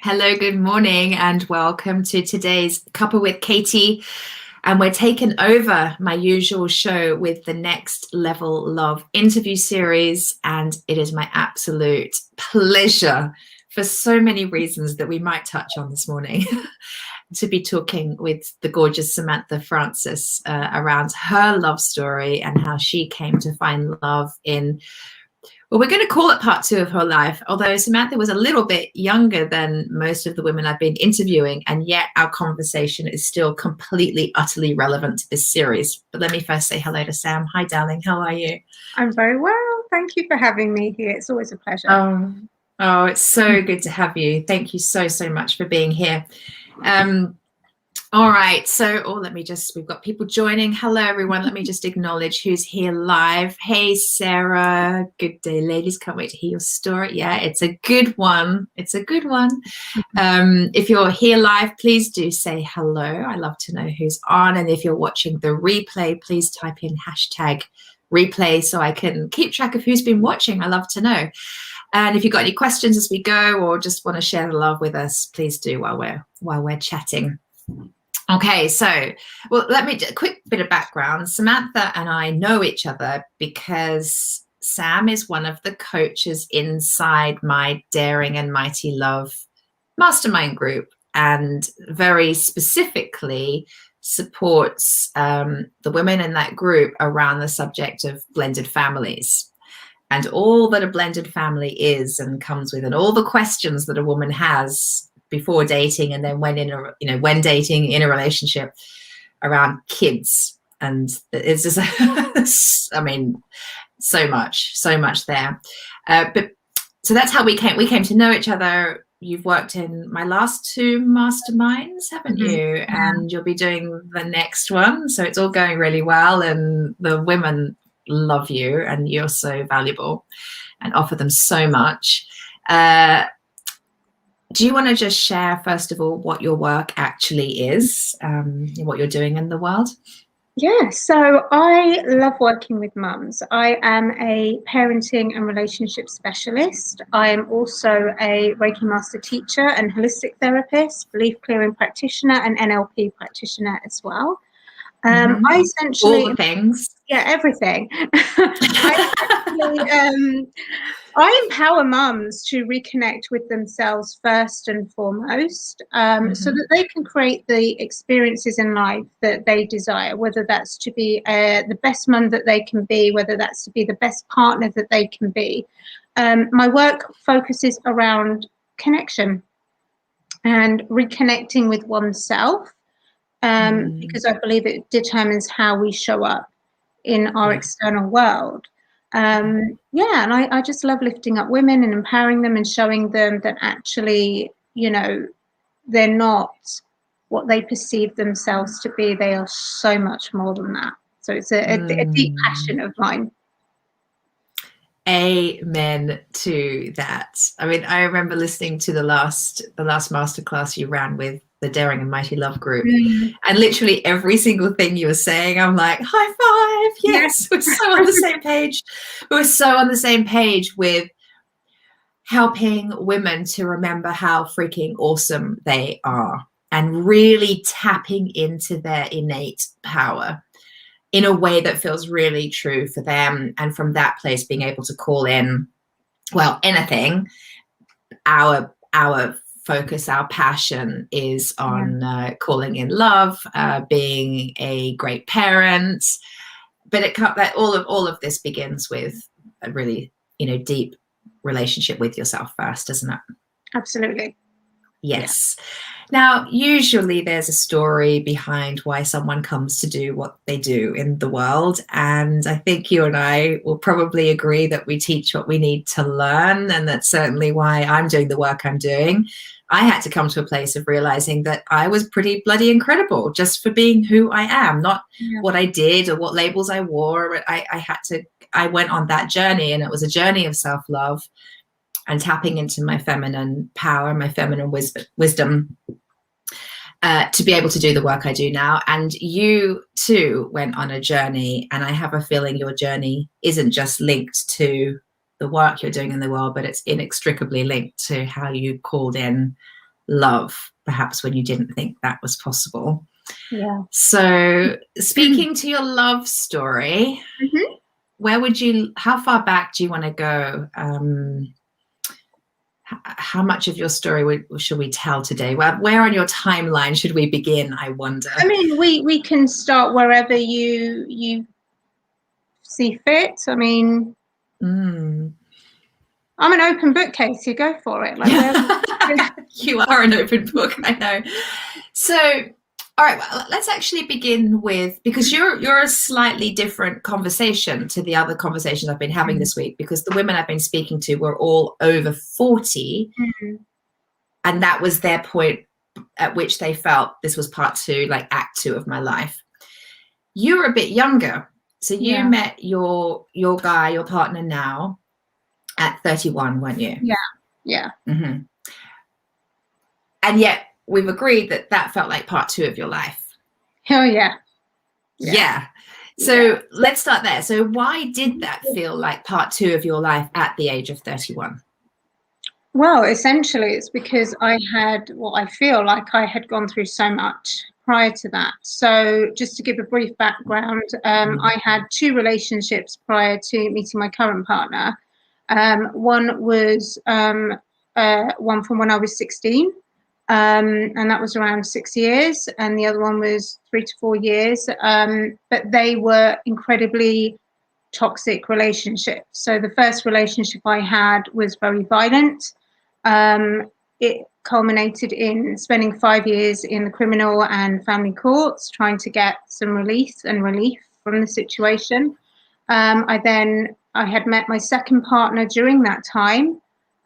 Hello, good morning, and welcome to today's Cuppa with Katie. And we're taking over my usual show with the Next Level Love interview series. And it is my absolute pleasure, for so many reasons that we might touch on this morning, to be talking with the gorgeous Samantha Francis around her love story and how she came to find love in, well, we're going to call it part two of her life, although Samantha was a little bit younger than most of the women I've been interviewing, and yet our conversation is still completely, utterly relevant to this series. But let me first say hello to Sam. Hi, darling. How are you? I'm very well. Thank you for having me here. It's always a pleasure. Oh, it's so good to have you. Thank you so much for being here. All right, so we've got people joining. Hello, everyone. Let me just acknowledge who's here live. Hey, Sarah. Good day, ladies. Can't wait to hear your story. Yeah, it's a good one. It's a good one. If you're here live, please do say hello. I love to know who's on. And if you're watching the replay, please type in #replay so I can keep track of who's been watching. I love to know. And if you've got any questions as we go or just want to share the love with us, please do while we're chatting. Okay, so, let me do a quick bit of background. Samantha and I know each other because Sam is one of the coaches inside my Daring and Mighty Love mastermind group, and very specifically supports the women in that group around the subject of blended families and all that a blended family is and comes with, and all the questions that a woman has before dating and then when dating in a relationship around kids. And it's just I mean, so much there, but so that's how we came to know each other. You've worked in my last two masterminds, haven't you? And you'll be doing the next one, so it's all going really well, and the women love you and you're so valuable and offer them so much. Do you want to just share, first of all, what your work actually is, what you're doing in the world? Yeah, so I love working with mums. I am a parenting and relationship specialist. I am also a Reiki master teacher and holistic therapist, belief clearing practitioner, and NLP practitioner as well. I essentially all the things. Yeah, everything. I empower mums to reconnect with themselves first and foremost, so that they can create the experiences in life that they desire, whether that's to be the best mum that they can be, whether that's to be the best partner that they can be. My work focuses around connection and reconnecting with oneself, because I believe it determines how we show up in our external world. And I just love lifting up women and empowering them and showing them that actually, they're not what they perceive themselves to be. They are so much more than that. So it's a deep passion of mine. Amen to that. I mean, I remember listening to the last masterclass you ran with the Daring and Mighty Love group, and literally every single thing you were saying, I'm like, high five, yes. We're so on the same page. We're so on the same page with helping women to remember how freaking awesome they are and really tapping into their innate power in a way that feels really true for them. And from that place, being able to call in, anything. Our focus, our passion is on calling in love, being a great parent. But all of this begins with a really, deep relationship with yourself first, doesn't it? Absolutely. Yes. Now, usually there's a story behind why someone comes to do what they do in the world. And I think you and I will probably agree that we teach what we need to learn. And that's certainly why I'm doing the work I'm doing. I had to come to a place of realizing that I was pretty bloody incredible just for being who I am, not what I did or what labels I wore. But I went on that journey, and it was a journey of self-love and tapping into my feminine power, my feminine wisdom, to be able to do the work I do now. And you too went on a journey, and I have a feeling your journey isn't just linked to the work you're doing in the world, but it's inextricably linked to how you called in love, perhaps when you didn't think that was possible. Yeah. So speaking to your love story, how far back do you want to go? How much of your story should we tell today? Where on your timeline should we begin, I wonder? I mean, we can start wherever you see fit. I mean, I'm an open book, Casey. Go for it. You are an open book, I know. So, all right, well, let's actually begin with, because you're a slightly different conversation to the other conversations I've been having this week, because the women I've been speaking to were all over 40, and that was their point at which they felt this was part 2, like act 2 of my life. You were a bit younger, so you met your guy, your partner now, at 31, weren't you? Yeah. And yet we've agreed that felt like part 2 of your life. Oh yeah. So let's start there. So why did that feel like part 2 of your life at the age of 31? Well, essentially it's because I feel like I had gone through so much prior to that. So just to give a brief background, I had 2 relationships prior to meeting my current partner. One was one from when I was 16, and that was around 6 years, and the other one was 3 to 4 years. But they were incredibly toxic relationships. So the first relationship I had was very violent. It culminated in spending 5 years in the criminal and family courts trying to get some relief from the situation. I had met my second partner during that time,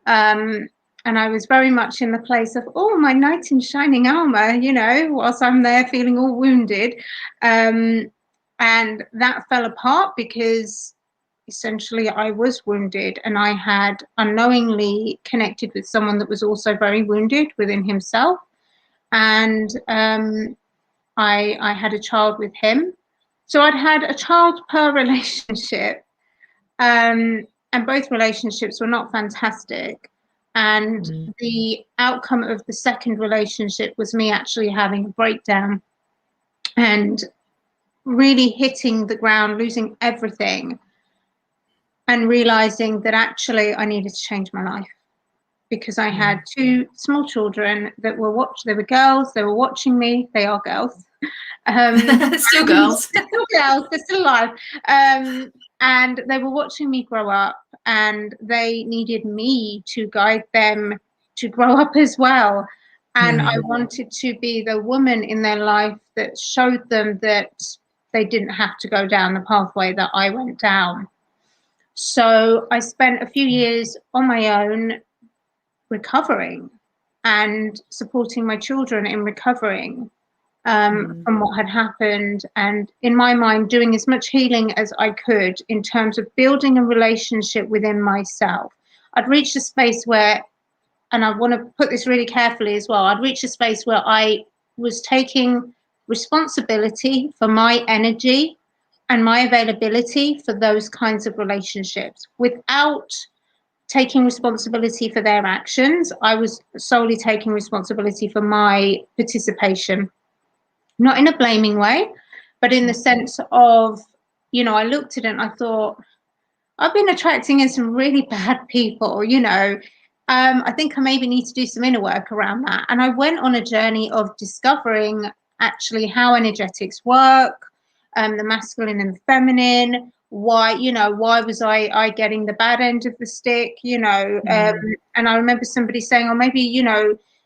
and I was very much in the place of, oh, my knight in shining armor, whilst I'm there feeling all wounded. And that fell apart because essentially I was wounded, and I had unknowingly connected with someone that was also very wounded within himself. And I had a child with him. So I'd had a child per relationship. And both relationships were not fantastic. And the outcome of the second relationship was me actually having a breakdown and really hitting the ground, losing everything, and realizing that actually I needed to change my life, because I had 2 small children that they were girls, they were watching me, they are girls. Still girls. They're still alive. And they were watching me grow up, and they needed me to guide them to grow up as well. And I wanted to be the woman in their life that showed them that they didn't have to go down the pathway that I went down. So I spent a few years on my own recovering and supporting my children in recovering from what had happened, and in my mind doing as much healing as I could in terms of building a relationship within myself. I'd reached a space where, and I want to put this really carefully as well, I'd reached a space where I was taking responsibility for my energy and my availability for those kinds of relationships without taking responsibility for their actions. I was solely taking responsibility for my participation. Not in a blaming way, but in the sense of, I looked at it and I thought, I've been attracting in some really bad people, I think I maybe need to do some inner work around that. And I went on a journey of discovering actually how energetics work, the masculine and the feminine, why was I getting the bad end of the stick, and I remember somebody saying, oh, maybe,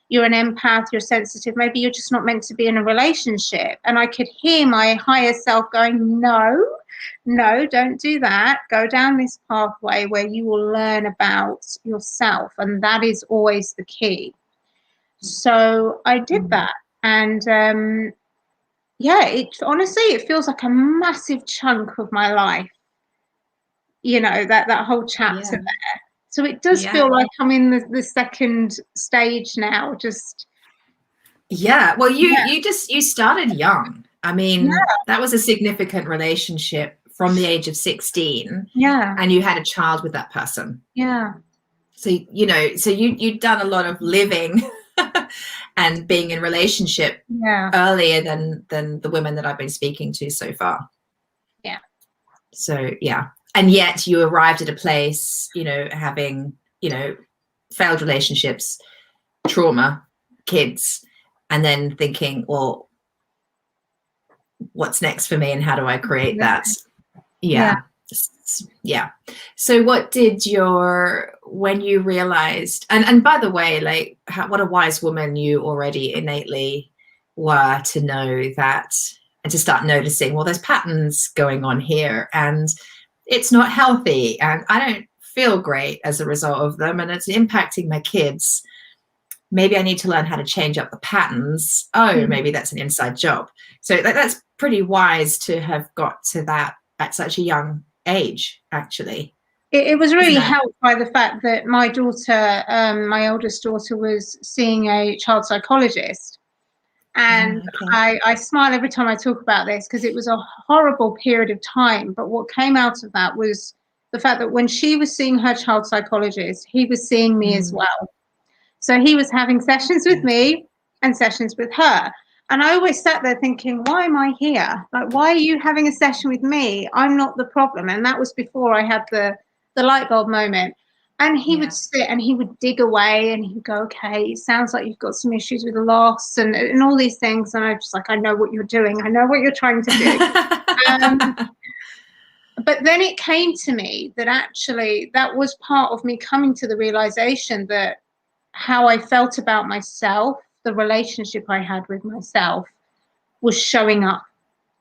you're an empath, you're sensitive, maybe you're just not meant to be in a relationship. And I could hear my higher self going, no, don't do that. Go down this pathway where you will learn about yourself. And that is always the key. So I did that. And it feels like a massive chunk of my life, that whole chapter there. So it does feel like I'm in the second stage now. Well, you started young. I mean, that was a significant relationship from the age of 16. Yeah. And you had a child with that person. Yeah. So, you'd done a lot of living and being in relationship Yeah. earlier than the women that I've been speaking to so far. Yeah. So yeah, and yet you arrived at a place, you know, having, you know, failed relationships, trauma, kids, and then thinking, well, what's next for me and how do I create that? Yeah. Yeah. So what did when you realized, and by the way, like what a wise woman you already innately were to know that, and to start noticing, well, there's patterns going on here and it's not healthy and I don't feel great as a result of them and it's impacting my kids. Maybe I need to learn how to change up the patterns. Oh, maybe that's an inside job. So that's pretty wise to have got to that at such a young age, actually. It was really helped by the fact that my daughter, my oldest daughter, was seeing a child psychologist. And I smile every time I talk about this because it was a horrible period of time. But what came out of that was the fact that when she was seeing her child psychologist, he was seeing me as well. So he was having sessions with me and sessions with her. And I always sat there thinking, why am I here? Like, why are you having a session with me? I'm not the problem. And that was before I had the light bulb moment. And he would sit and he would dig away and he would go, okay, it sounds like you've got some issues with loss and all these things. And I'm just like, I know what you're doing. I know what you're trying to do. But then it came to me that actually that was part of me coming to the realization that how I felt about myself, the relationship I had with myself, was showing up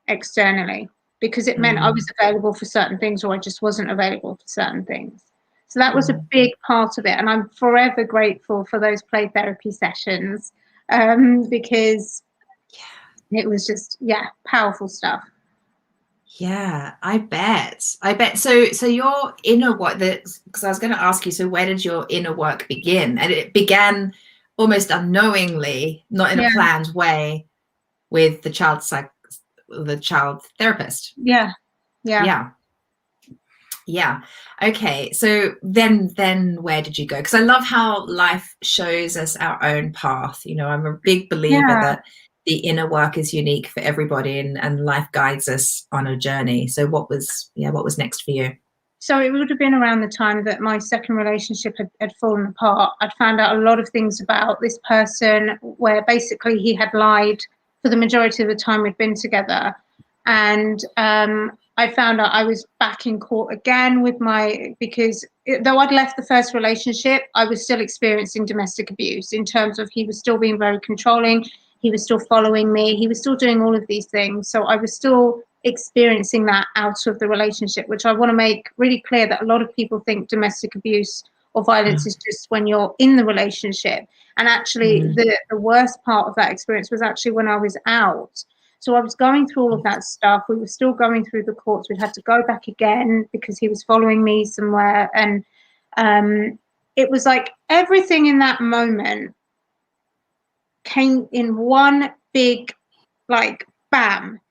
externally, because it meant I was available for certain things or I just wasn't available for certain things. So that was a big part of it. And I'm forever grateful for those play therapy sessions, because it was just, powerful stuff. Yeah, I bet. So your inner work, because I was going to ask you, so where did your inner work begin? And it began almost unknowingly, not in a planned way, with the child therapist. Yeah. Okay, so then where did you go? Because I love how life shows us our own path. You know, I'm a big believer that the inner work is unique for everybody, and life guides us on a journey. So what was next for you? So it would have been around the time that my second relationship had fallen apart. I'd found out a lot of things about this person where basically he had lied for the majority of the time we'd been together. And I found out I was back in court again because though I'd left the first relationship, I was still experiencing domestic abuse, in terms of he was still being very controlling. He was still following me. He was still doing all of these things. So I was still experiencing that out of the relationship, which I want to make really clear that a lot of people think domestic abuse or violence is just when you're in the relationship. And actually the worst part of that experience was actually when I was out. So I was going through all of that stuff. We were still going through the courts. We had to go back again because he was following me somewhere. And it was like everything in that moment came in one big, like, bam.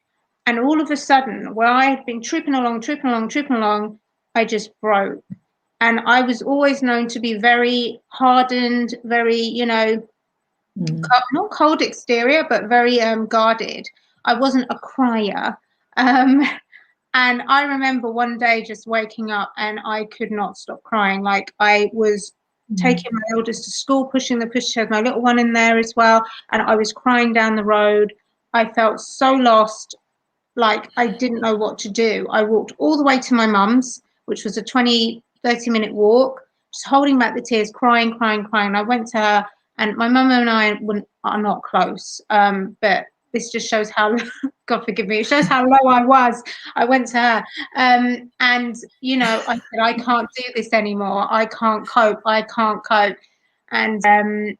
And all of a sudden, where I had been trooping along, I just broke. And I was always known to be very hardened, very, not cold exterior, but very guarded. I wasn't a crier. And I remember one day just waking up and I could not stop crying. Like, I was taking my eldest to school, pushing the pushchair, my little one in there as well. And I was crying down the road. I felt so lost. Like, I didn't know what to do. I walked all the way to my mum's, which was a 30-minute walk, just holding back the tears, crying. I went to her, and my mum and I are not close. But this just shows how, God forgive me, it shows how low I was. I went to her, and, I said, I can't do this anymore. I can't cope. And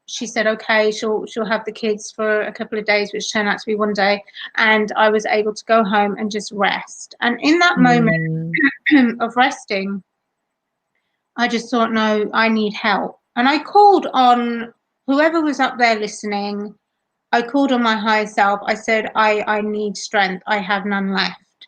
she said, okay, she'll have the kids for a couple of days, which turned out to be one day. And I was able to go home and just rest. And in that moment of resting, I just thought, no, I need help. And I called on whoever was up there listening. I called on my higher self. I said, I need strength. I have none left.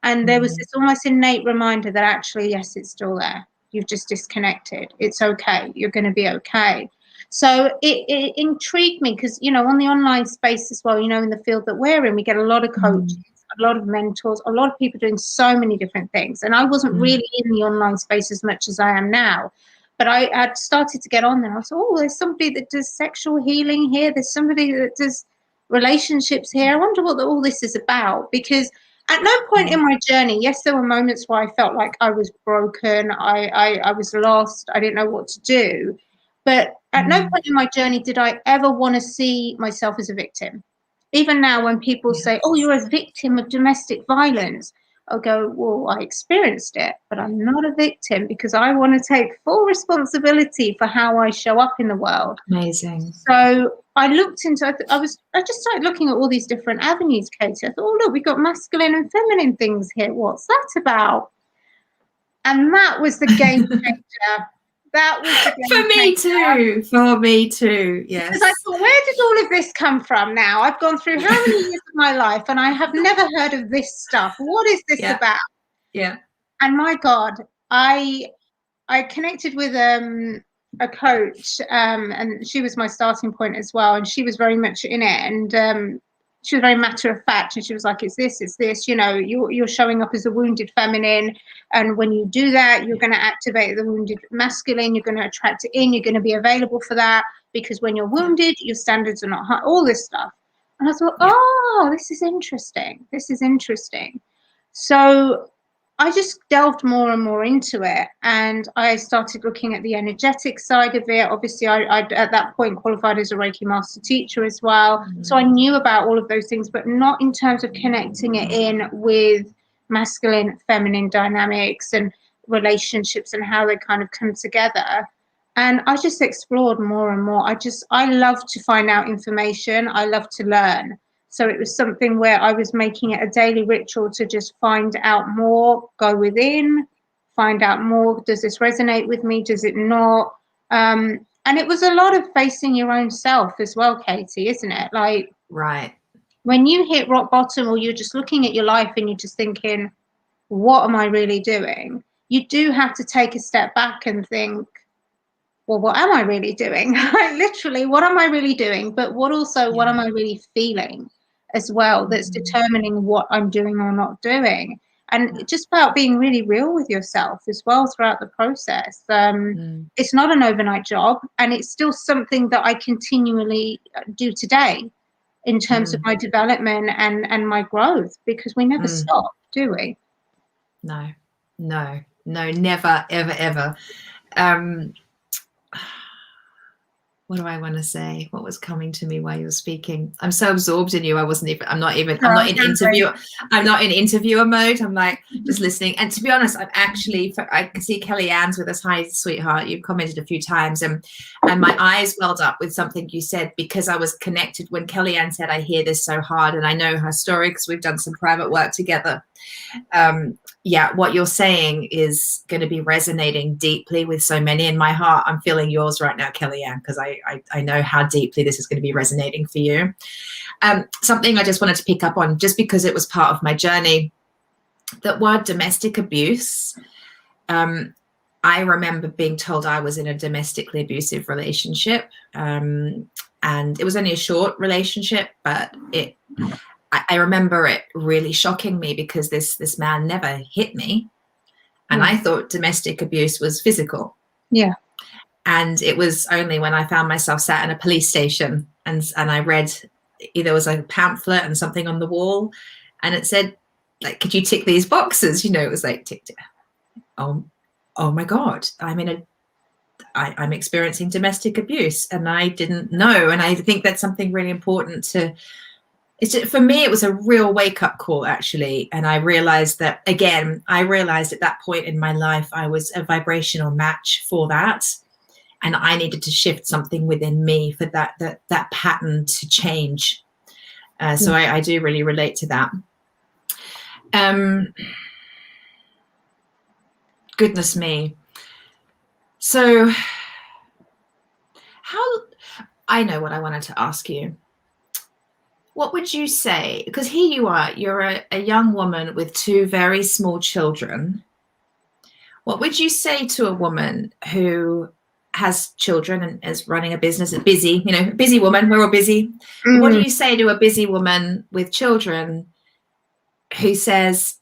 And there was this almost innate reminder that actually, yes, it's still there. You've just disconnected. It's okay. You're going to be okay. So it intrigued me because, you know, on the online space as well, you know, in the field that we're in, we get a lot of coaches, a lot of mentors, a lot of people doing so many different things. And I wasn't really in the online space as much as I am now. But I had started to get on there. I was, oh, there's somebody that does sexual healing here. There's somebody that does relationships here. I wonder what all this is about. Because at no point in my journey, yes, there were moments where I felt like I was broken. I was lost. I didn't know what to do. But at no point in my journey did I ever want to see myself as a victim. Even now, when people say, oh, you're a victim of domestic violence, I'll go, well, I experienced it, but I'm not a victim because I want to take full responsibility for how I show up in the world. Amazing. So I looked into, I just started looking at all these different avenues, Katie. I thought, oh, look, we've got masculine and feminine things here. What's that about? And that was the game changer. That was the game changer. For me too. Yes. Because I thought, where did all of this come from now? I've gone through how many years of my life and I have never heard of this stuff. What is this about? Yeah. And my God, I connected with a coach, and she was my starting point as well. And she was very much in it. And she was very matter of fact. And she was like, it's this, you know, you're showing up as a wounded feminine. And when you do that, you're going to activate the wounded masculine. You're going to attract it in. You're going to be available for that. Because when you're wounded, your standards are not high, all this stuff. And I thought, oh, this is interesting. This is interesting. So I just delved more and more into it, and I started looking at the energetic side of it. Obviously, I at that point qualified as a Reiki master teacher as well. So I knew about all of those things, but not in terms of connecting it in with masculine, feminine dynamics and relationships and how they kind of come together. And I just explored more and more. I love to find out information. I love to learn. So it was something where I was making it a daily ritual to just find out more, go within, find out more. Does this resonate with me? Does it not? And it was a lot of facing your own self as well, Katie, isn't it? Like, right. When you hit rock bottom or you're just looking at your life and you're just thinking, what am I really doing? You do have to take a step back and think, well, what am I really doing? Literally, what am I really doing? But what am I really feeling as well, that's determining what I'm doing or not doing? And just about being really real with yourself as well throughout the process. It's not an overnight job, and it's still something that I continually do today in terms of my development and my growth, because we never stop, do we? No, never, ever, ever. What do I want to say? What was coming to me while you were speaking? I'm so absorbed in you. I'm not in interviewer mode. I'm like just listening. And to be honest, I can see Kellyanne's with us. Hi, sweetheart. You've commented a few times, and my eyes welled up with something you said, because I was connected when Kellyanne said, I hear this so hard, and I know her story because we've done some private work together. What you're saying is going to be resonating deeply with so many. In my heart, I'm feeling yours right now, Kellyanne, because I know how deeply this is going to be resonating for you. Something I just wanted to pick up on, just because it was part of my journey, that word domestic abuse. I remember being told I was in a domestically abusive relationship, and it was only a short relationship, but I remember it really shocking me, because this man never hit me. And I thought domestic abuse was physical. Yeah. And it was only when I found myself sat in a police station and I read, there was a pamphlet and something on the wall, and it said, like, could you tick these boxes? You know, it was like, tick. Oh my God, I'm experiencing domestic abuse, and I didn't know. And I think that's something really important for me, it was a real wake-up call, actually. And I realized that, again, at that point in my life, I was a vibrational match for that. And I needed to shift something within me for that pattern to change. So I do really relate to that. Goodness me. So I know what I wanted to ask you. What would you say? Because here you are, you're a young woman with two very small children. What would you say to a woman who has children and is running a business, is busy, busy woman, we're all busy. Mm. What do you say to a busy woman with children who says,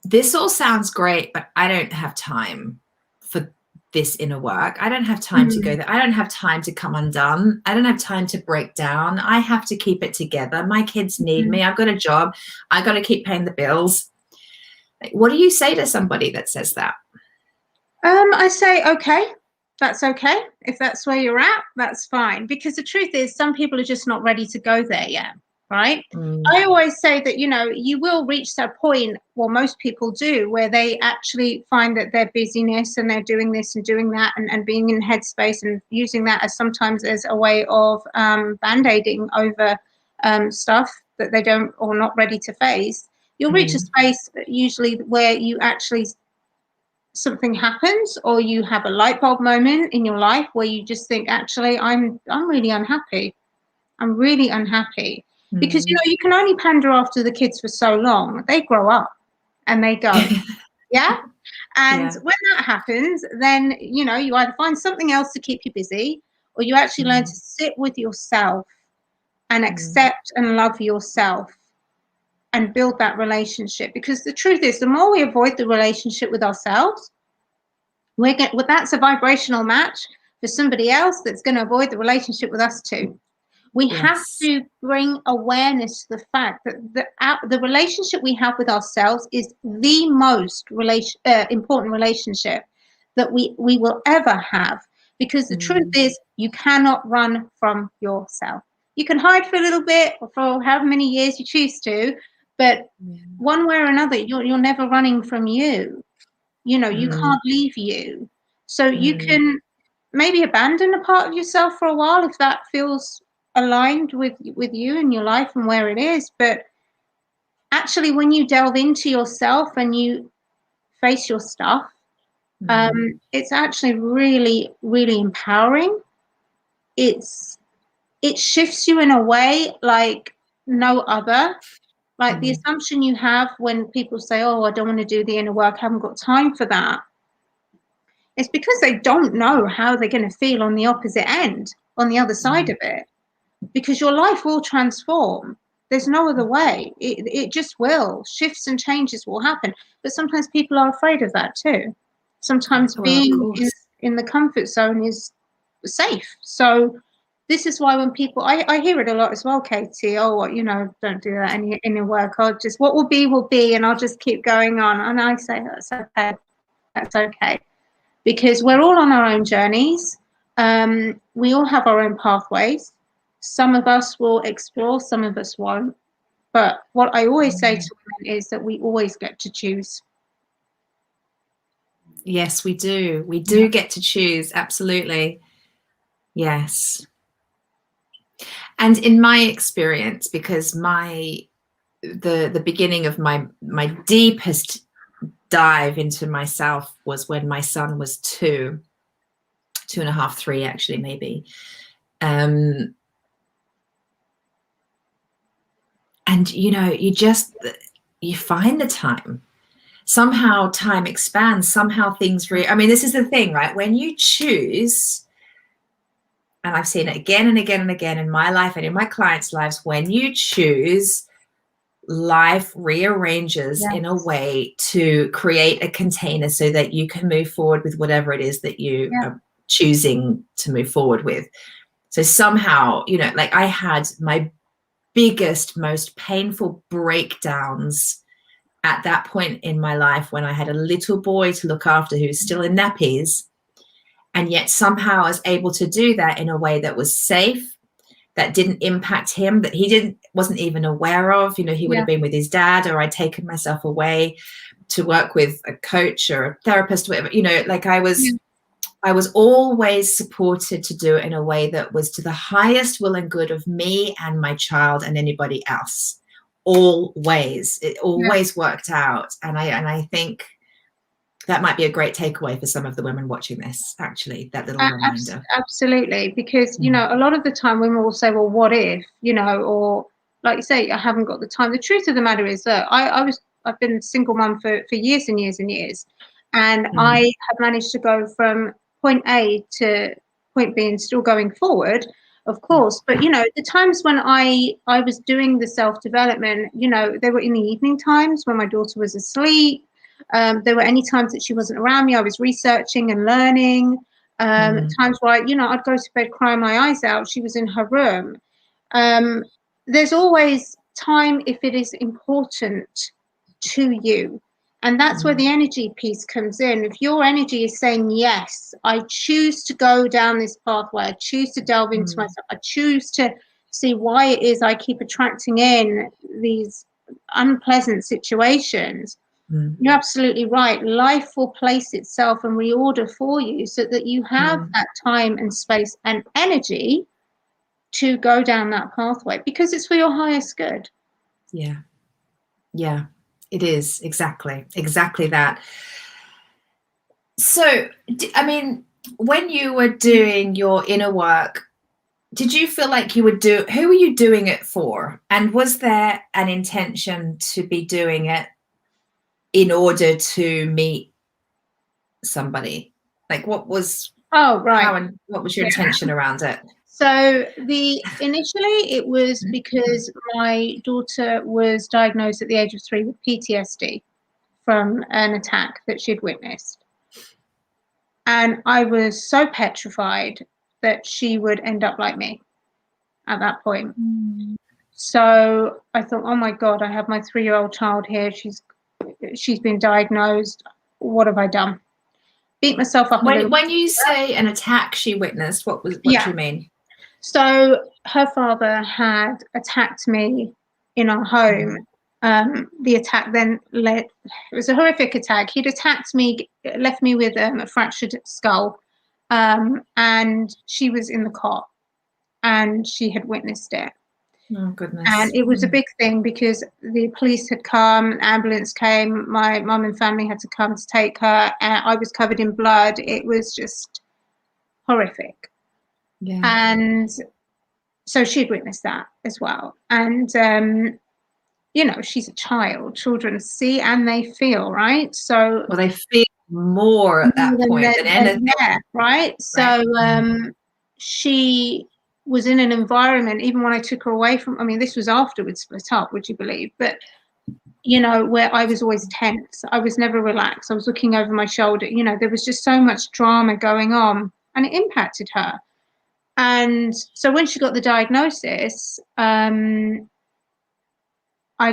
this all sounds great, but I don't have time for this inner work. I don't have time to go there. I don't have time to come undone. I don't have time to break down. I have to keep it together. My kids need me. I've got a job. I got to keep paying the bills. What do you say to somebody that says that? I say, okay, that's okay. If that's where you're at, that's fine. Because the truth is, some people are just not ready to go there yet, right? I always say that, you will reach that point, well, most people do, where they actually find that their busyness and they're doing this and doing that and being in headspace and using that as sometimes as a way of band-aiding over stuff that they don't or not ready to face. You'll reach a space usually where you actually something happens or you have a light bulb moment in your life where you just think, actually, I'm really unhappy. I'm really unhappy. Because, you can only pander after the kids for so long. They grow up and they go, yeah? And when that happens, then, you either find something else to keep you busy or you actually learn to sit with yourself and accept and love yourself and build that relationship. Because the truth is, the more we avoid the relationship with ourselves, that's a vibrational match for somebody else that's going to avoid the relationship with us too. We have to bring awareness to the fact that the relationship we have with ourselves is the most important relationship that we will ever have. Because the truth is, you cannot run from yourself. You can hide for a little bit or for however many years you choose to, but one way or another, you're never running from you. You can't leave you. So you can maybe abandon a part of yourself for a while if that feels aligned with you and your life and where it is. But actually, when you delve into yourself and you face your stuff, it's actually really, really empowering. It shifts you in a way like no other. Like the assumption you have when people say, oh, I don't want to do the inner work, I haven't got time for that. It's because they don't know how they're going to feel on the opposite end, on the other side of it. Because your life will transform. There's no other way. It just will. Shifts and changes will happen. But sometimes people are afraid of that too. Sometimes being in the comfort zone is safe. So this is why when people, I hear it a lot as well, Katie, oh, don't do that in your work. I'll just, what will be, and I'll just keep going on. And I say, that's okay. That's okay. Because we're all on our own journeys. We all have our own pathways. Some of us will explore, some of us won't. But what I always say to women is that we always get to choose. Yes, we do. We do get to choose. Absolutely. Yes. And in my experience, because the beginning of my deepest dive into myself was when my son was 2.5, 3, actually, maybe. And you find the time. Somehow time expands. Somehow things this is the thing, right? When you choose, and I've seen it again and again and again in my life and in my clients' lives, when you choose, life rearranges in a way to create a container so that you can move forward with whatever it is that you are choosing to move forward with. So somehow, I had my biggest, most painful breakdowns at that point in my life when I had a little boy to look after who was still in nappies, and yet somehow I was able to do that in a way that was safe, that didn't impact him, that he wasn't even aware of. He would have been with his dad, or I'd taken myself away to work with a coach or a therapist, whatever. I was always supported to do it in a way that was to the highest will and good of me and my child and anybody else. Always. It always worked out. And I think that might be a great takeaway for some of the women watching this, actually, that little reminder. Absolutely. Because, a lot of the time women will say, well, what if, or like you say, I haven't got the time. The truth of the matter is that I've been a single mum for years and years and years. And I have managed to go from point A to point being still going forward, of course. But, you know, the times when I was doing the self-development, you know, they were in the evening times when my daughter was asleep. There were any times that she wasn't around me. I was researching and learning. Times where, you know, I'd go to bed crying my eyes out. She was in her room. There's always time if it is important to you. And that's where the energy piece comes in. If your energy is saying, yes, I choose to go down this pathway, I choose to delve into myself, I choose to see why it is I keep attracting in these unpleasant situations, you're absolutely right. Life will place itself and reorder for you so that you have that time and space and energy to go down that pathway, because it's for your highest good. Yeah. Yeah. It is exactly that. So, I mean, when you were doing your inner work, did you feel like you would who were you doing it for? And was there an intention to be doing it in order to meet somebody? Like, what was, what was your intention around it? So initially it was because my daughter was diagnosed at the age of 3 with PTSD from an attack that she'd witnessed. And I was so petrified that she would end up like me at that point. So I thought, oh my God, I have my 3-year-old child here. She's been diagnosed. What have I done? Beat myself up. When you say an attack she witnessed, what do you mean? So her father had attacked me in our home. The attack then it was a horrific attack. He'd attacked me, left me with a fractured skull, and she was in the cot and she had witnessed it. Oh, goodness. And it was a big thing because the police had come, an ambulance came, my mum and family had to come to take her. I was covered in blood. It was just horrific. Yeah. And so she'd witnessed that as well. And, you know, she's a child. Children see and they feel, right? So they feel more at that point than anything. Yeah, right? So she was in an environment, even when I took her away from, I mean, this was after we'd split up, would you believe? But, you know, where I was always tense. I was never relaxed. I was looking over my shoulder. You know, there was just so much drama going on and it impacted her. And so when she got the diagnosis, I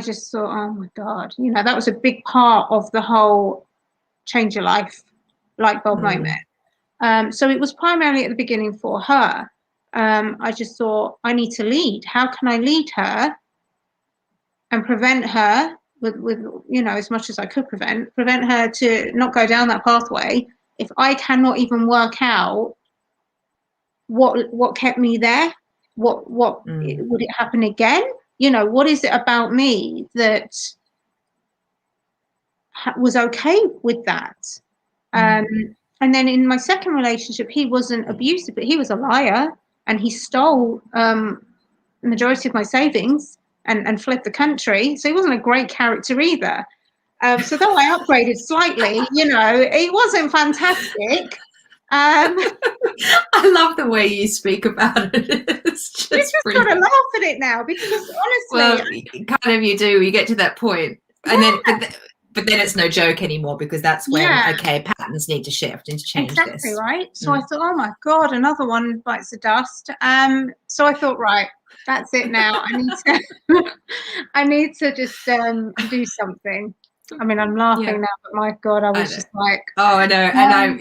just thought, oh my God, you know, that was a big part of the whole change your life light bulb moment. So it was primarily at the beginning for her. I just thought, I need to lead. How can I lead her and prevent her with you know, as much as I could prevent her to not go down that pathway if I cannot even work out what kept me there, what would it happen again? You know, what is it about me that was okay with that? And then in my second relationship, he wasn't abusive, but he was a liar, and he stole the majority of my savings and fled the country. So he wasn't a great character either. So though I upgraded slightly, you know, it wasn't fantastic. I love the way you speak about it. It's just kind of laugh at it now because honestly, well, kind of you do. You get to that point, and then but then it's no joke anymore because that's when okay, patterns need to shift and to change exactly this. Right. So I thought, oh my God, another one bites the dust. So I thought, right, that's it now. I need to just do something. I mean, I'm laughing now, but my God, I was just like, oh, I know, and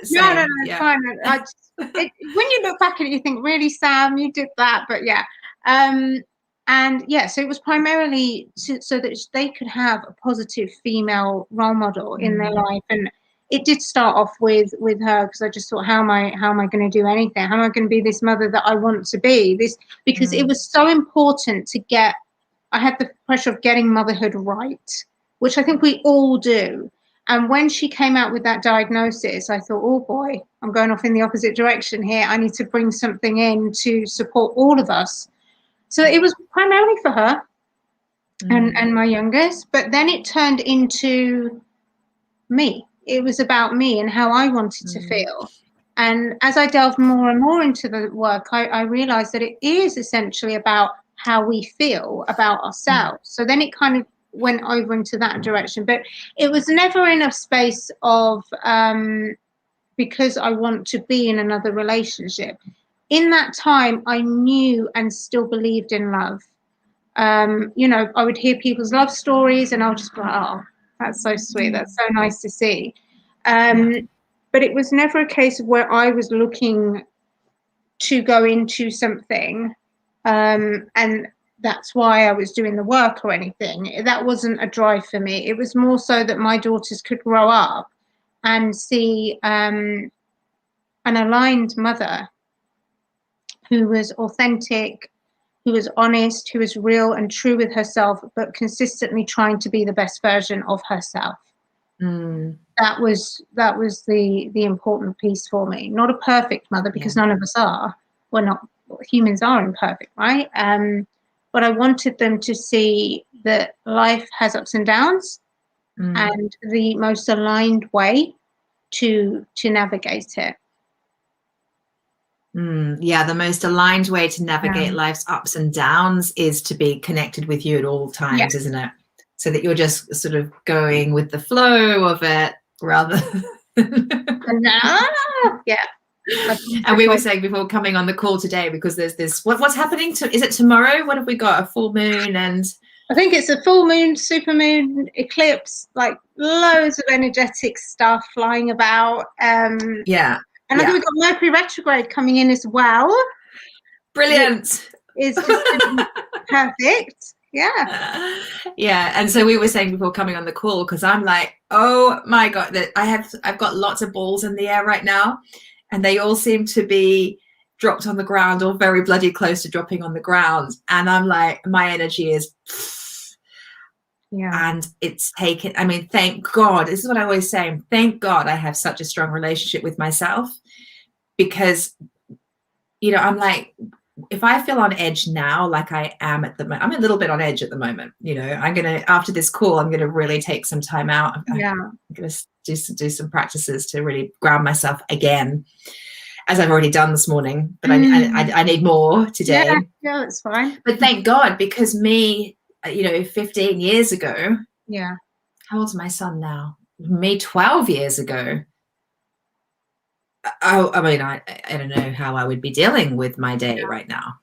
same. No, it's fine. When you look back at it, you think, really, Sam, you did that, but yeah. And yeah, so it was primarily so that they could have a positive female role model in their life, and it did start off with her because I just thought, how am I going to do anything? How am I going to be this mother that I want to be? Because it was so important to get. I had the pressure of getting motherhood right, which I think we all do. And when she came out with that diagnosis, I thought, oh boy, I'm going off in the opposite direction here. I need to bring something in to support all of us. So it was primarily for her and my youngest, but then it turned into me. It was about me and how I wanted to feel. And as I delved more and more into the work, I realized that it is essentially about how we feel about ourselves. So then it kind of went over into that direction. But it was never in a space of because I want to be in another relationship. In that time, I knew and still believed in love. You know, I would hear people's love stories and I would just be like, oh, that's so sweet. That's so nice to see. But it was never a case of where I was looking to go into something and that's why I was doing the work or anything. That wasn't a drive for me. It was more so that my daughters could grow up and see an aligned mother who was authentic, who was honest, who was real and true with herself, but consistently trying to be the best version of herself. That was the important piece for me. Not a perfect mother, because none of us are. We're not. Humans are imperfect, right? But I wanted them to see that life has ups and downs, and the most aligned way to navigate it. Yeah, the most aligned way to navigate life's ups and downs is to be connected with you at all times, isn't it? So that you're just sort of going with the flow of it rather than... And we were saying before coming on the call today, because there's this, what's happening to, is it tomorrow? What have we got? A full moon and... I think it's a full moon, super moon, eclipse, like loads of energetic stuff flying about. And I think we've got Mercury retrograde coming in as well. Brilliant. It's just perfect. Yeah. And so we were saying before coming on the call, because I'm like, oh my God, that I've got lots of balls in the air right now, and they all seem to be dropped on the ground or very bloody close to dropping on the ground. And I'm like, my energy is... And it's taken, I mean, thank God, this is what I always say, thank God I have such a strong relationship with myself, because, you know, I'm like, if I feel on edge now, like I am at the moment, I'm a little bit on edge at the moment, you know, I'm going to, after this call, I'm going to really take some time out. I'm going to do some practices to really ground myself again, as I've already done this morning, but I need more today. Yeah, that's fine. But thank God, because me, you know, 15 years ago, how old's my son now? Me 12 years ago, I mean, I don't know how I would be dealing with my day right now.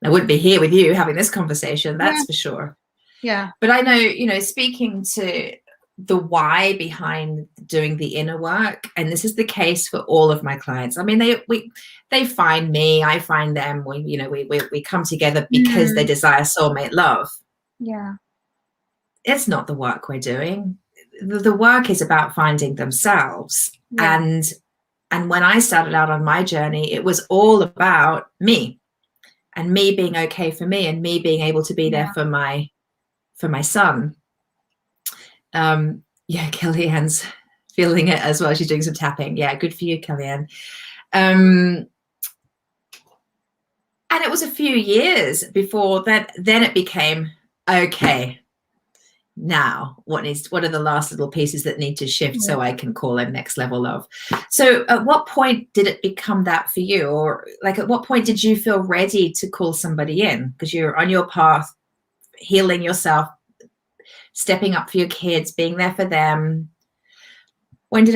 I wouldn't be here with you having this conversation, that's for sure. But I know, you know, speaking to the why behind doing the inner work, and this is the case for all of my clients. I mean, they find me, I find them. We come together because they desire soulmate love. It's not the work we're doing. The work is about finding themselves. And when I started out on my journey, it was all about me and me being okay for me and me being able to be there for my son. Kellyanne's feeling it as well. She's doing some tapping. Yeah, good for you, Kellyanne. And it was a few years before that, then it became, okay, now what are the last little pieces that need to shift so I can call in next level love? So at what point did it become that for you? Or like at what point did you feel ready to call somebody in? Because you're on your path, healing yourself, stepping up for your kids, being there for them. When did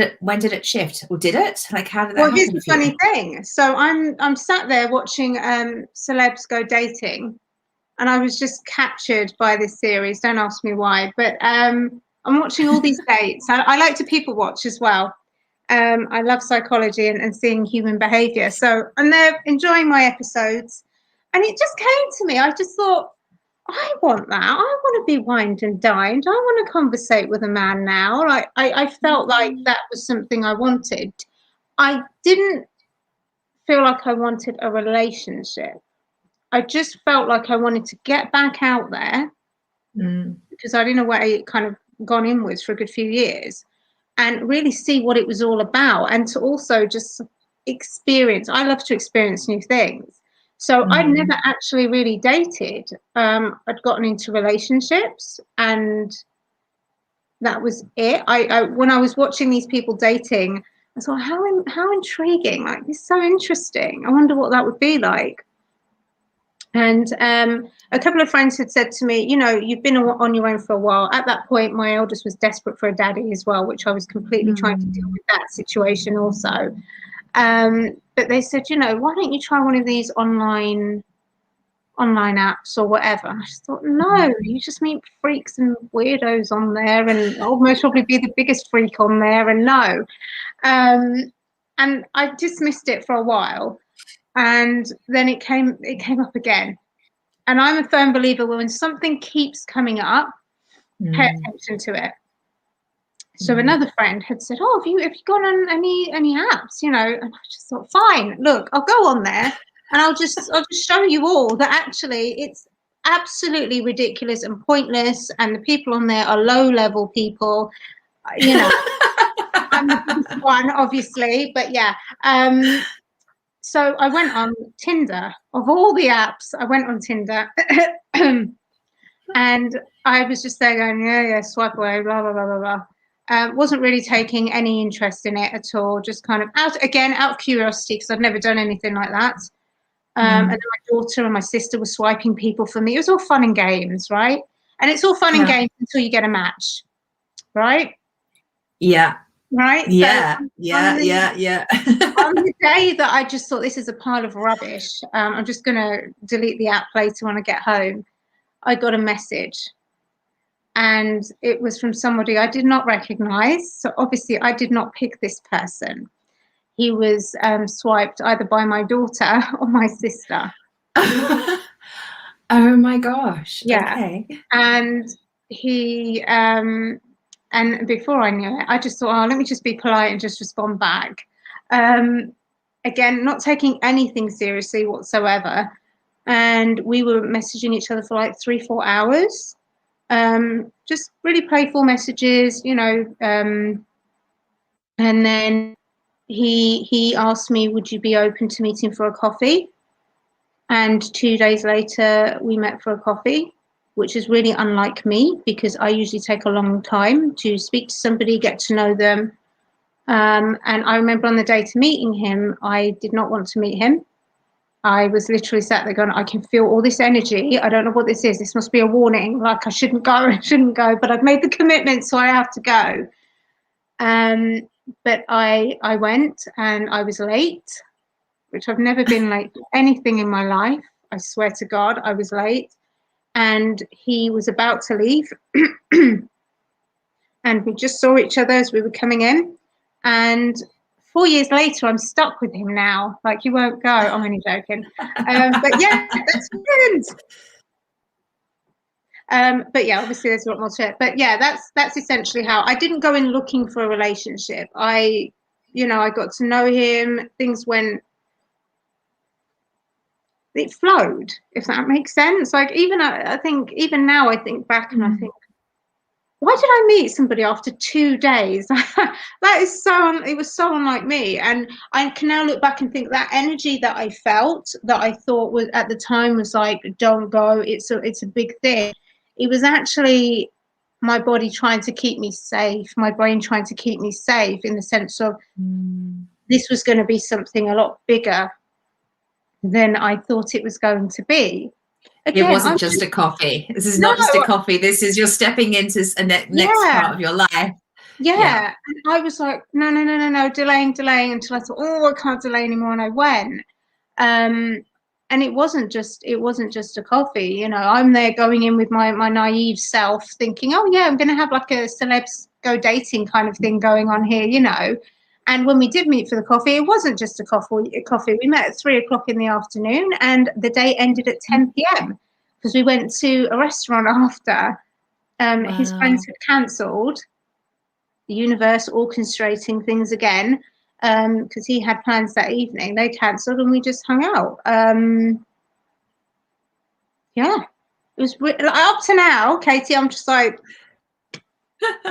it shift? Or did it? Like, how did that happen? Well, here's the funny thing. So I'm sat there watching celebs go dating, and I was just captured by this series. Don't ask me why, but I'm watching all these dates. I like to people watch as well. I love psychology and seeing human behavior. So, and they're enjoying my episodes, and it just came to me. I just thought, I want that. I want to be wined and dined. I want to conversate with a man now. Like I felt like that was something I wanted. I didn't feel like I wanted a relationship. I just felt like I wanted to get back out there because I'd in a way kind of gone inwards for a good few years and really see what it was all about, and to also just experience. I love to experience new things. So I'd never actually really dated. I'd gotten into relationships and that was it. I when I was watching these people dating, I thought, how intriguing! Like, this is so interesting. I wonder what that would be like. And a couple of friends had said to me, you know, you've been on your own for a while. At that point, my eldest was desperate for a daddy as well, which I was completely trying to deal with that situation also. But they said, you know, why don't you try one of these online apps or whatever? And I just thought, no, you just meet freaks and weirdos on there, and I'll most probably be the biggest freak on there, and no. And I dismissed it for a while, and then it came up again. And I'm a firm believer when something keeps coming up, pay attention to it. So another friend had said, "Oh, have you gone on any apps?" You know, and I just thought, fine, look, I'll go on there, and I'll just show you all that actually it's absolutely ridiculous and pointless, and the people on there are low level people. You know, I'm the biggest one, obviously, but yeah. So I went on Tinder. Of all the apps, I went on Tinder. And I was just there going, yeah, swipe away, blah, blah, blah, blah, blah. Wasn't really taking any interest in it at all. Just kind of out of curiosity, because I'd never done anything like that. And then my daughter and my sister were swiping people for me. It was all fun and games, right? And it's all fun and games until you get a match, right? Yeah. Right? Yeah. So yeah. on the day that I just thought this is a pile of rubbish, I'm just going to delete the app later when I get home, I got a message. And it was from somebody I did not recognize. So obviously I did not pick this person. He was swiped either by my daughter or my sister. Oh my gosh. Yeah. Okay. And he and before I knew it, I just thought, oh, let me just be polite and just respond back. Again, not taking anything seriously whatsoever. And we were messaging each other for like 3-4 hours. Just really playful messages, you know. And then he asked me, would you be open to meeting for a coffee? And 2 days later, we met for a coffee, which is really unlike me, because I usually take a long time to speak to somebody, get to know them. And I remember on the day to meeting him, I did not want to meet him. I was literally sat there going, I can feel all this energy. I don't know what this is. This must be a warning. Like, I shouldn't go, but I've made the commitment, so I have to go. But I went, and I was late, which I've never been late for anything in my life. I swear to God, I was late. And he was about to leave. And we just saw each other as we were coming in. And 4 years later, I'm stuck with him now. Like, you won't go. I'm only joking. But yeah, that's brilliant. But yeah, obviously there's a lot more to it. But yeah, that's essentially how I didn't go in looking for a relationship. I got to know him. Things went. It flowed, if that makes sense. Like, even I think even now I think back and I think, why did I meet somebody after 2 days? That is it was so unlike me. And I can now look back and think that energy that I felt, that I thought was at the time was like, don't go, it's a big thing. It was actually my body trying to keep me safe, my brain trying to keep me safe, in the sense of this was going to be something a lot bigger than I thought it was going to be. Again, it wasn't just a coffee. This is not just a coffee. This is, you're stepping into a next part of your life. Yeah. And I was like, no, delaying until I thought, oh, I can't delay anymore, and I went. And it wasn't just a coffee. You know, I'm there going in with my naive self, thinking, oh yeah, I'm going to have like a celebs go dating kind of thing going on here, you know. And when we did meet for the coffee, it wasn't just a coffee. We met at 3:00 in the afternoon, and the day ended at 10 p.m. because we went to a restaurant after. Wow. His friends had cancelled. The universe orchestrating things again, because he had plans that evening. They cancelled, and we just hung out. Yeah, it was up to now, Katie. I'm just like,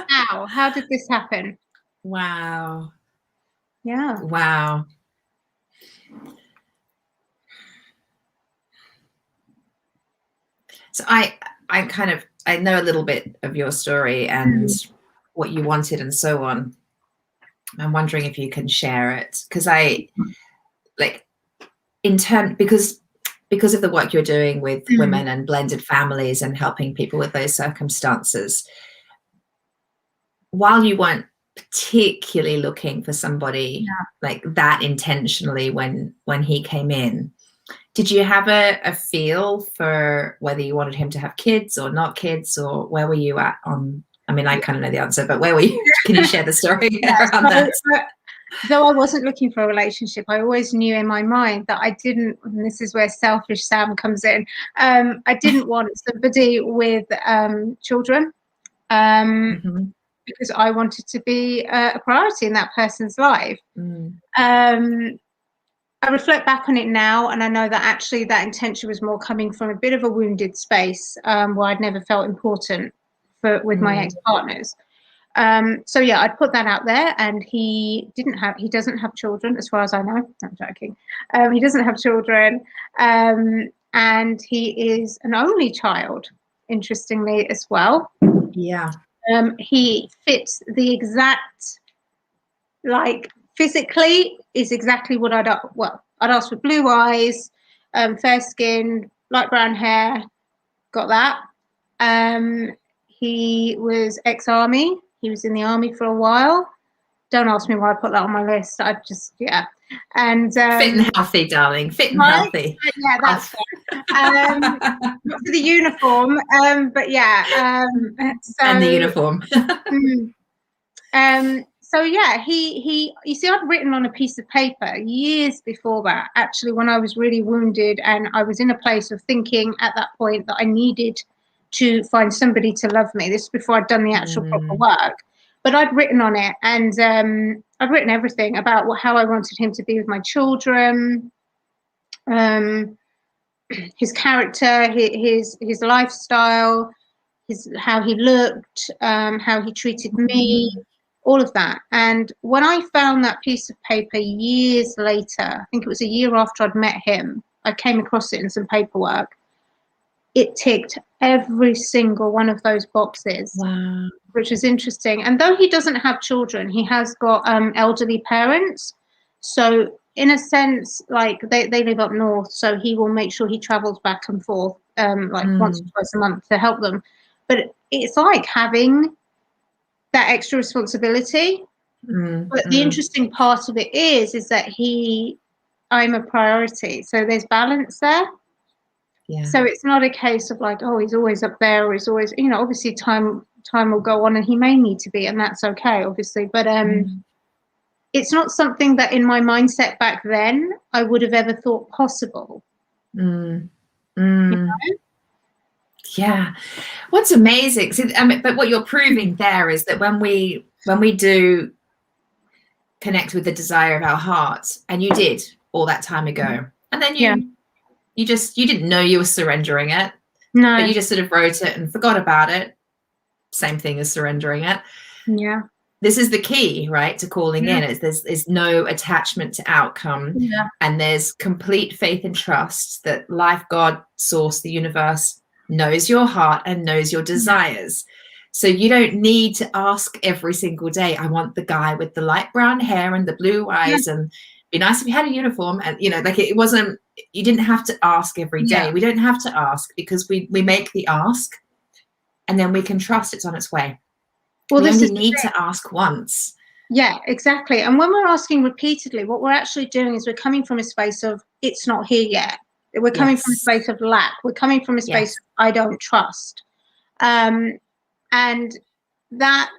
how did this happen? Wow. Yeah. Wow. So I know a little bit of your story and what you wanted and so on. I'm wondering if you can share it, because I like because of the work you're doing with women and blended families and helping people with those circumstances. While you weren't particularly looking for somebody like that intentionally when he came in, did you have a feel for whether you wanted him to have kids or not kids, or where were you at on? I mean, I kind of know the answer, but where were you? Can you share the story around that? Though I wasn't looking for a relationship, I always knew in my mind that I didn't, and this is where selfish Sam comes in, I didn't want somebody with children, because I wanted to be a priority in that person's life. I reflect back on it now, and I know that actually that intention was more coming from a bit of a wounded space, where I'd never felt important with my ex-partners. So yeah, I'd put that out there, and he doesn't have children, as far as I know. I'm joking. He doesn't have children, and he is an only child, interestingly, as well. Yeah. He fits the exact, like, physically is exactly what I'd ask for: blue eyes, fair skin, light brown hair. Got that. He was ex-army. He was in the army for a while. Don't ask me why I put that on my list. I just, and fit and healthy, darling. Fit and healthy. Yeah, that's not for the uniform, but yeah. So, and the uniform. So yeah, he. You see, I'd written on a piece of paper years before that. Actually, when I was really wounded, and I was in a place of thinking at that point that I needed to find somebody to love me. This is before I'd done the actual proper work. But I'd written on it, and I'd written everything about how I wanted him to be with my children, his character, his lifestyle, how he looked, how he treated me, all of that. And when I found that piece of paper years later, I think it was a year after I'd met him, I came across it in some paperwork. It ticked every single one of those boxes. Wow. Which is interesting. And though he doesn't have children, he has got elderly parents. So in a sense, like they live up north, so he will make sure he travels back and forth once or twice a month to help them. But it's like having that extra responsibility. But the interesting part of it is that I'm a priority. So there's balance there. Yeah. So it's not a case of like, oh, he's always up there, or he's always, obviously time will go on, and he may need to be, and that's okay, obviously. But it's not something that in my mindset back then I would have ever thought possible. Yeah. What's amazing, but what you're proving there is that when we do connect with the desire of our heart, and you did all that time ago, and then you didn't know you were surrendering it. No. But you just sort of wrote it and forgot about it. Same thing as surrendering it. Yeah. This is the key, right, to calling in. There's no attachment to outcome. Yeah. And there's complete faith and trust that life, God, source, the universe knows your heart and knows your desires. So you don't need to ask every single day, I want the guy with the light brown hair and the blue eyes, and be nice if you had a uniform. And it wasn't, you didn't have to ask every day. We don't have to ask, because we make the ask, and then we can trust it's on its way. Well, we only need to ask once. Yeah, exactly. And when we're asking repeatedly, what we're actually doing is we're coming from a space of it's not here yet. We're coming from a space of lack. We're coming from a space of I don't trust. And that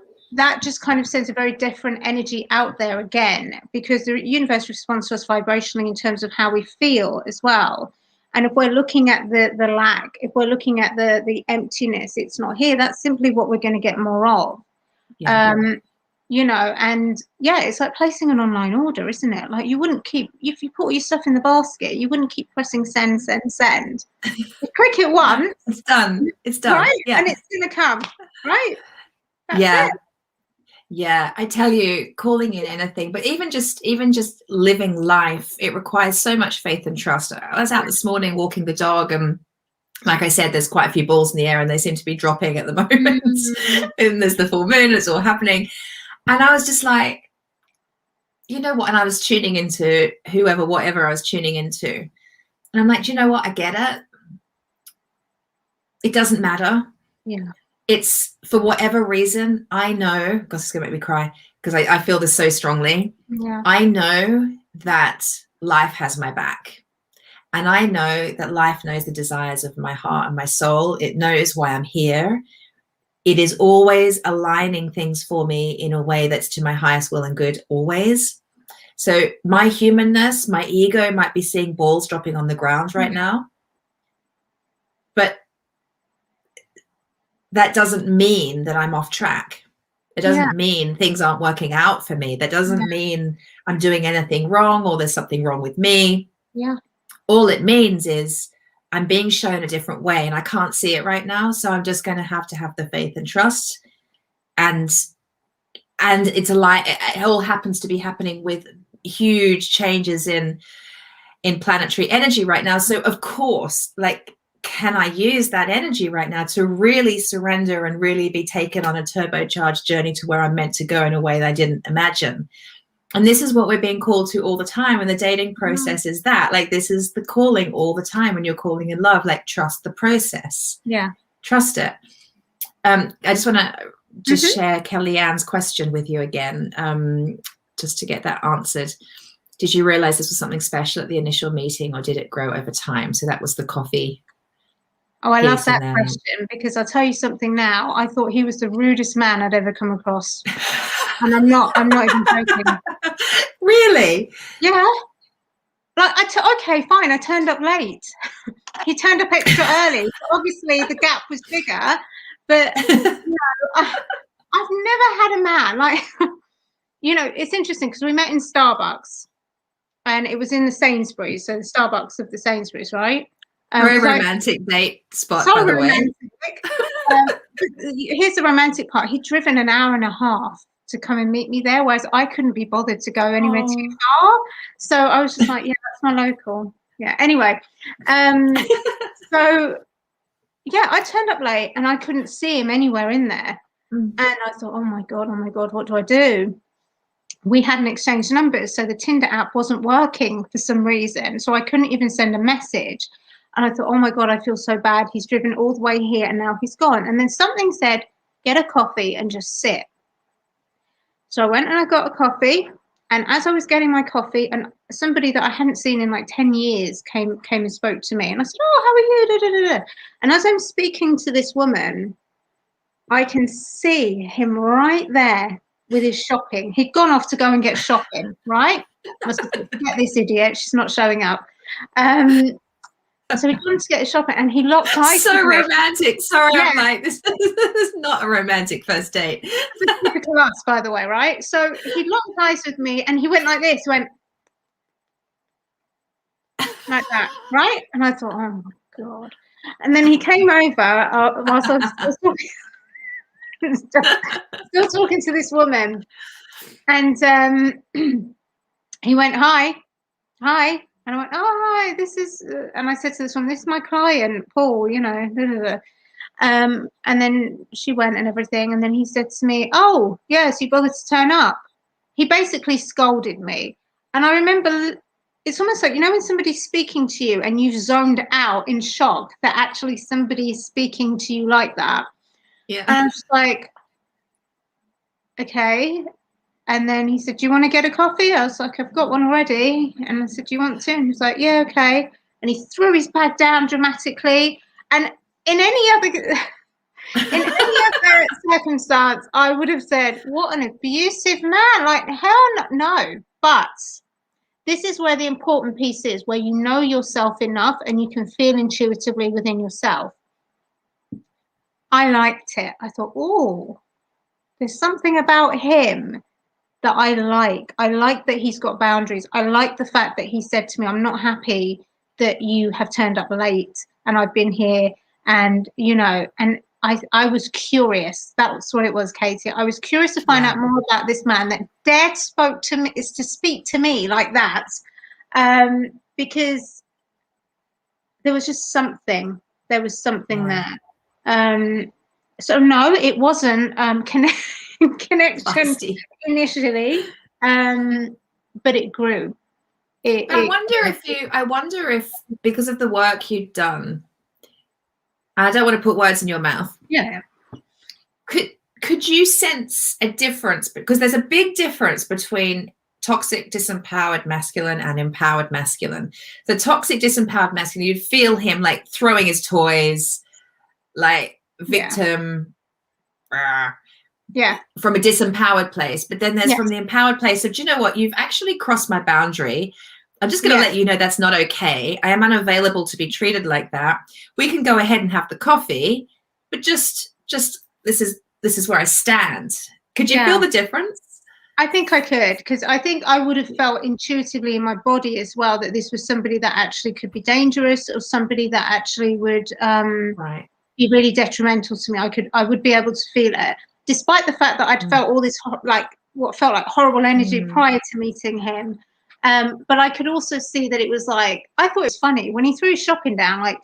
just kind of sends a very different energy out there again, because the universe responds to us vibrationally in terms of how we feel as well. And if we're looking at the lack, if we're looking at the emptiness, it's not here, that's simply what we're going to get more of. And it's like placing an online order, isn't it? Like, you wouldn't keep, if you put all your stuff in the basket, you wouldn't keep pressing send. You click it once, it's done, right? Yeah. And it's gonna come, right? That's it. Yeah, I tell you, calling in anything, but even just living life, it requires so much faith and trust. I was out this morning walking the dog, and like I said, there's quite a few balls in the air, and they seem to be dropping at the moment. And there's the full moon, it's all happening. And I was just like, you know what? And I was tuning into whatever I was tuning into. And I'm like, do you know what? I get it. It doesn't matter. Yeah. It's for whatever reason. I know, gosh, it's going to make me cry because I feel this so strongly. Yeah. I know that life has my back. And I know that life knows the desires of my heart and my soul. It knows why I'm here. It is always aligning things for me in a way that's to my highest will and good, always. So my humanness, my ego might be seeing balls dropping on the ground right now. But that doesn't mean that I'm off track. It doesn't mean things aren't working out for me. That doesn't mean I'm doing anything wrong or there's something wrong with me. Yeah. All it means is I'm being shown a different way and I can't see it right now. So I'm just going to have the faith and trust. And it's it all happens to be happening with huge changes in planetary energy right now. So of course, like, can I use that energy right now to really surrender and really be taken on a turbocharged journey to where I'm meant to go in a way that I didn't imagine? And this is what we're being called to all the time. And the dating process is that, like, this is the calling all the time when you're calling in love, like, trust the process. Yeah. Trust it. I just want to share Kellyanne's question with you again, just to get that answered. Did you realize this was something special at the initial meeting, or did it grow over time? So that was the coffee. Oh, I love that question, because I'll tell you something now. I thought he was the rudest man I'd ever come across. And I'm not even joking. Really? Yeah. Like, okay, fine. I turned up late. He turned up extra early. Obviously, the gap was bigger. But, I've never had a man, like, it's interesting because we met in Starbucks. And it was in the Sainsbury's, so the Starbucks of the Sainsbury's, right? Very romantic date spot, by the way. Here's the romantic part. He'd driven an hour and a half to come and meet me there, whereas I couldn't be bothered to go anywhere too far. So I was just like, yeah, that's my local. Yeah. Anyway, so yeah, I turned up late and I couldn't see him anywhere in there. And I thought, oh my God, what do I do? We hadn't exchanged numbers, so the Tinder app wasn't working for some reason. So I couldn't even send a message. And I thought, oh my God, I feel so bad. He's driven all the way here and now he's gone. And then something said, get a coffee and just sit. So I went and I got a coffee. And as I was getting my coffee, and somebody that I hadn't seen in like 10 years came and spoke to me. And I said, oh, how are you? Da, da, da, da. And as I'm speaking to this woman, I can see him right there with his shopping. He'd gone off to go and get shopping, right? I said, forget this idiot, she's not showing up. So he'd gone to get his shopping and he locked eyes so with me. Romantic. Sorry, yeah. I'm like, this is not a romantic first date. It's typical us, by the way, right? So he locked eyes with me and he went like this, went like that, right? And I thought, oh my God. And then he came over whilst I was still talking to this woman, and he went, hi, and I went, oh, hi, this is, and I said to this woman, this is my client, Paul, blah, blah, blah. And then she went and everything, and then he said to me, oh, yes, you bothered to turn up. He basically scolded me, and I remember, it's almost like, when somebody's speaking to you and you've zoned out in shock that actually somebody is speaking to you like that. Yeah. And I was like, okay. And then he said, do you want to get a coffee? I was like, I've got one already. And I said, do you want to? And he was like, yeah, okay. And he threw his bag down dramatically. And in any other circumstance, I would have said, what an abusive man. Like, hell no. But this is where the important piece is, where you know yourself enough and you can feel intuitively within yourself. I liked it. I thought, oh, there's something about him that I like. I like that he's got boundaries. I like the fact that he said to me, I'm not happy that you have turned up late and I've been here, and, and I was curious. That's what it was, Katie. I was curious to find out more about this man that dared to speak to me like that, because there was just something. There was something there. So no, it wasn't connection initially. but it grew. But I wonder if because of the work you've done, I don't want to put words in your mouth. Yeah. Could you sense a difference? Because there's a big difference between toxic disempowered masculine and empowered masculine. The toxic disempowered masculine, you'd feel him like throwing his toys, like victim. Yeah. From a disempowered place. But then there's from the empowered place of, do you know what, you've actually crossed my boundary. I'm just going to let you know that's not okay. I am unavailable to be treated like that. We can go ahead and have the coffee, but just this is where I stand. Could you feel the difference? I think I could, because I think I would have felt intuitively in my body as well that this was somebody that actually could be dangerous, or somebody that actually would be really detrimental to me. I would be able to feel it, despite the fact that I'd felt all this what felt like horrible energy prior to meeting him. But I could also see that it was like, I thought it was funny when he threw his shopping down, like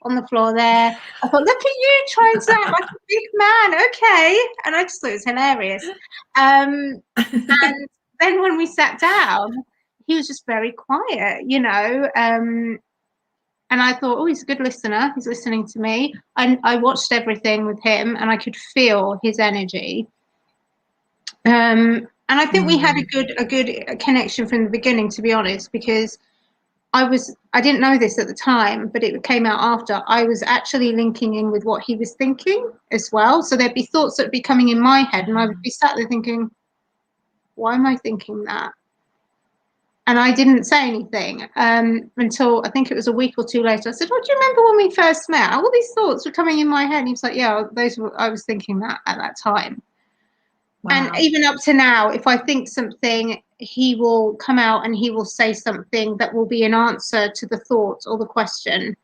on the floor there. I thought, look at you trying to act like a big man, okay. And I just thought it was hilarious. And then when we sat down, he was just very quiet, you know. And I thought, oh, he's a good listener. He's listening to me. I watched everything with him, and I could feel his energy. And I think we had a good connection from the beginning, to be honest, because I didn't know this at the time, but it came out after. I was actually linking in with what he was thinking as well. So there'd be thoughts that would be coming in my head, and I would be sat there thinking, why am I thinking that? And I didn't say anything until I think it was a week or two later. I said, oh, do you remember when we first met? All these thoughts were coming in my head. And he was like, yeah, I was thinking that at that time. Wow. And even up to now, if I think something, he will come out and he will say something that will be an answer to the thought or the question.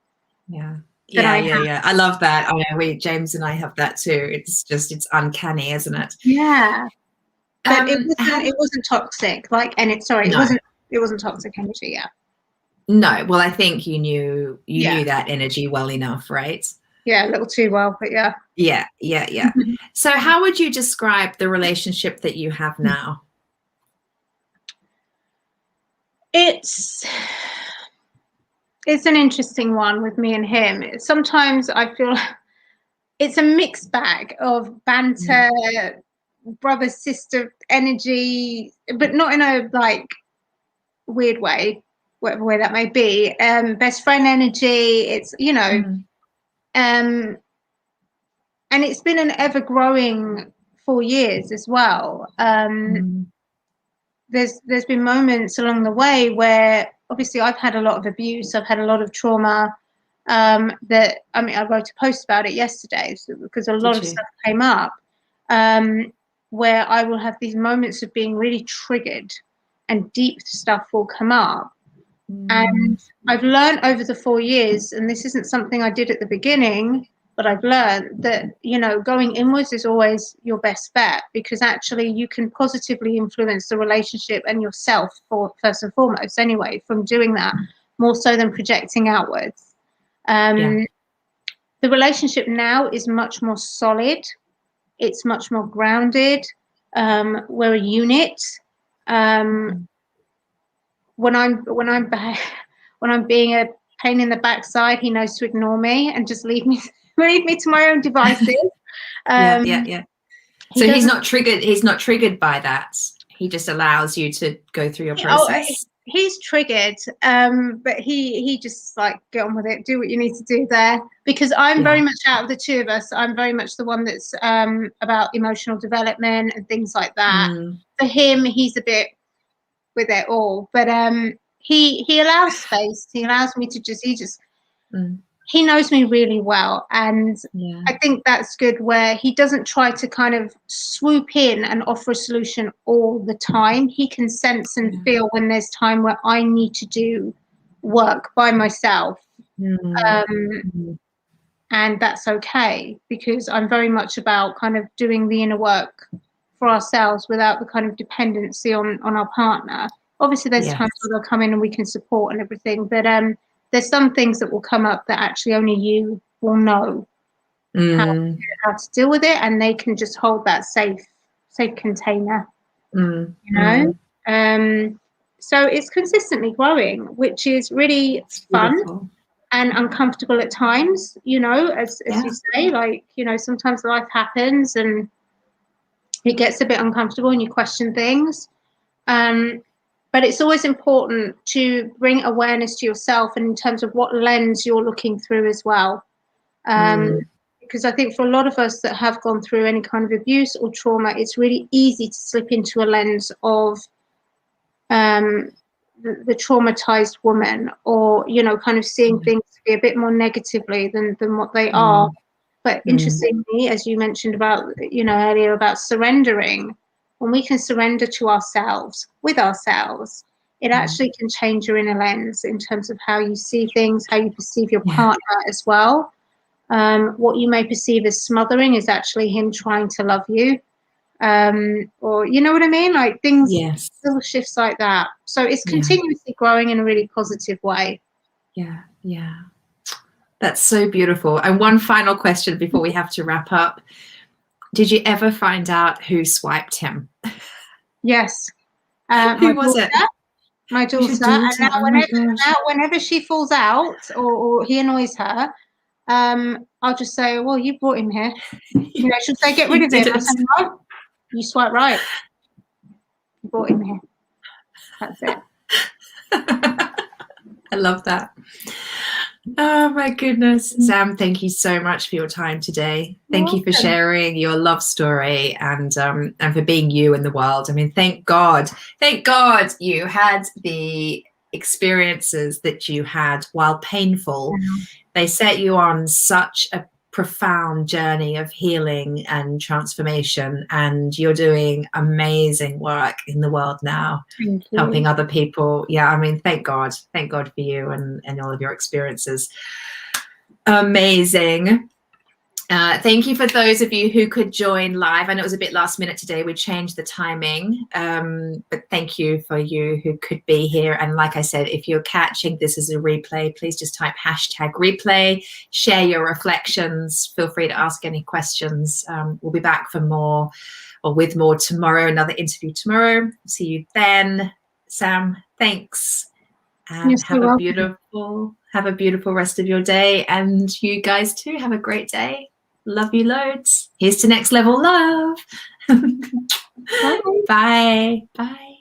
Yeah. I love that. James and I have that too. It's uncanny, isn't it? Yeah. But it wasn't toxic. It wasn't toxic energy. Yeah. No. Well, I think you knew that energy well enough, right? Yeah, a little too well, but yeah. Yeah. So how would you describe the relationship that you have now? It's an interesting one with me and him. Sometimes I feel it's a mixed bag of banter, brother sister energy, but not in a like weird way, whatever way that may be. Best friend energy. It's and it's been an ever growing 4 years as well. There's been moments along the way where obviously I've had a lot of abuse, I've had a lot of trauma. I wrote a post about it yesterday because a lot of stuff came up where I will have these moments of being really triggered and deep stuff will come up. And I've learned over the 4 years, and this isn't something I did at the beginning, but I've learned that, going inwards is always your best bet, because actually you can positively influence the relationship and yourself first and foremost anyway, from doing that more so than projecting outwards. The relationship now is much more solid. It's much more grounded. We're a unit. When I'm being a pain in the backside, he knows to ignore me and just leave me to my own devices. So he's not triggered by that. He just allows you to go through your process. He's triggered, but he just like, get on with it, do what you need to do there, because I'm very much, out of the two of us, I'm very much the one that's about emotional development and things like that. For him, he's a bit with it all, but he allows space. He allows me to he knows me really well, and I think that's good, where he doesn't try to kind of swoop in and offer a solution all the time. He can sense and feel when there's time where I need to do work by myself, and that's okay, because I'm very much about kind of doing the inner work for ourselves without the kind of dependency on our partner. Obviously there's times where they'll come in and we can support and everything, but there's some things that will come up that actually only you will know how to deal with it, and they can just hold that safe container, So it's consistently growing, which is really fun Beautiful. and uncomfortable at times, you know, as you say, like, you know, sometimes life happens and it gets a bit uncomfortable and you question things. But it's always important to bring awareness to yourself and in terms of what lens you're looking through as well. Because I think for a lot of us that have gone through any kind of abuse or trauma, it's really easy to slip into a lens of the traumatized woman, or, you know, kind of seeing things to be a bit more negatively than what they are. But interestingly, as you mentioned about, you know, earlier about surrendering, when we can surrender to ourselves, with ourselves, it actually can change your inner lens in terms of how you see things, how you perceive your partner as well. What you may perceive as smothering is actually him trying to love you. Or, you know what I mean? Like things, little shifts like that. So it's continuously growing in a really positive way. Yeah. That's so beautiful. And one final question before we have to wrap up. Did you ever find out who swiped him? Yes. Who was it? My daughter. And now whenever she falls out or he annoys her, I'll just say, well, you brought him here. You know, she'll say, get rid of him. I say, no, you swipe right. You brought him here. That's it. I love that. Oh my goodness. Sam, thank you so much for your time today. Thank you for sharing your love story and for being you in the world. I mean, thank God you had the experiences that you had. While painful, they set you on such a profound journey of healing and transformation, and you're doing amazing work in the world now, helping other people. I mean, thank God for you and all of your experiences. Amazing. Thank you for those of you who could join live. I know it was a bit last minute today. We changed the timing, but thank you for you who could be here. And like I said, if you're catching this as a replay, please just type #replay, share your reflections. Feel free to ask any questions. We'll be back for more, or with more tomorrow, another interview tomorrow. See you then. Sam, thanks. And have a beautiful rest of your day. And you guys too, have a great day. Love you loads. Here's to next level love. Bye. Bye.